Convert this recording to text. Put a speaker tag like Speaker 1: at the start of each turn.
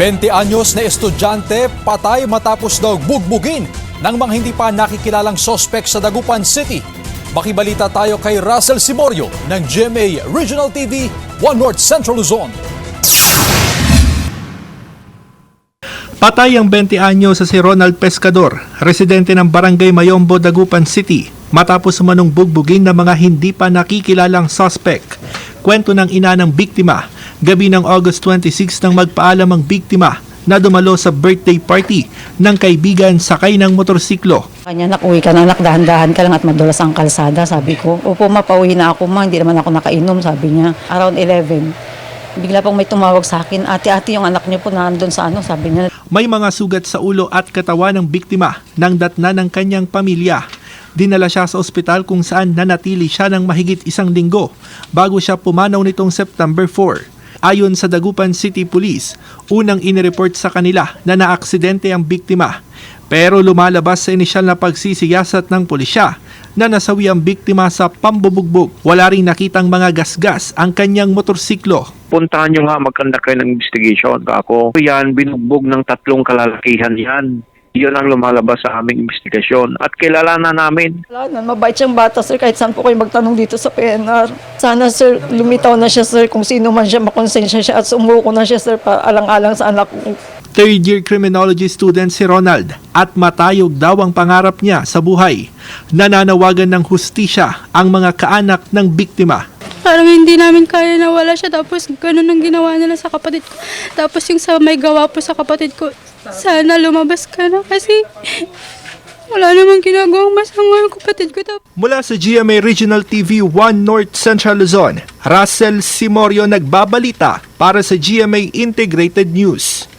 Speaker 1: 20 anyos na estudyante patay matapos daw bugbugin ng mga hindi pa nakikilalang sospek sa Dagupan City. Makibalita tayo kay Russell Simorio ng GMA Regional TV 1 North Central Luzon.
Speaker 2: Patay ang 20 anyos sa si Ronald Pescador, residente ng Barangay Mayombo, Dagupan City, matapos umanong bugbugin ng mga hindi pa nakikilalang suspect. Kwento ng ina ng biktima, gabi ng August 26 nang magpaalam ang biktima na dumalo sa birthday party ng kaibigan sakay ng motorsiklo.
Speaker 3: Kanya, nak, uwi ka na, nak, dahan-dahan ka lang at madulas ang kalsada, sabi ko. Opo, mapauwi na ako, ma, hindi naman ako nakainom, sabi niya. Around 11. Bigla pong may tumawag sa akin, ate-ate yung anak niyo po nandun sa sabi niya.
Speaker 2: May mga sugat sa ulo at katawan ng biktima nang datna ng kanyang pamilya. Dinala siya sa ospital kung saan nanatili siya ng mahigit 1 linggo bago siya pumanaw nitong September 4. Ayon sa Dagupan City Police, unang inireport sa kanila na naaksidente ang biktima. Pero lumalabas sa inisyal na pagsisiyasat ng pulisya na nasawi ang biktima sa pambubugbog. Wala ring nakitang mga gasgas ang kanyang motorsiklo.
Speaker 4: Puntahan nyo nga, magkanda kayo ng investigation. Ako, yan, binugbog ng 3 kalalakihan yan. Yun ang lumalabas sa aming investigasyon. At kilala na namin.
Speaker 3: Wala na, mabait siyang bata, sir, kahit saan po kayo magtanong dito sa PNR. Sana, sir, lumitaw na siya, sir, kung sino man siya, makonsensya siya at sumuko na siya, sir, para alang-alang sa anak ko.
Speaker 2: Third-year criminology student si Ronald at matayog daw ang pangarap niya sa buhay. Nananawagan ng hustisya ang mga kaanak ng biktima.
Speaker 5: Parang hindi namin kaya na wala siya, tapos ganun ang ginawa nila sa kapatid ko. Tapos yung sa may gawa po sa kapatid ko, sana lumabas ka na kasi wala namang ginagawang masama yung kapatid ko.
Speaker 2: Mula sa GMA Regional TV 1 North Central Luzon, Russell Simorio nagbabalita para sa GMA Integrated News.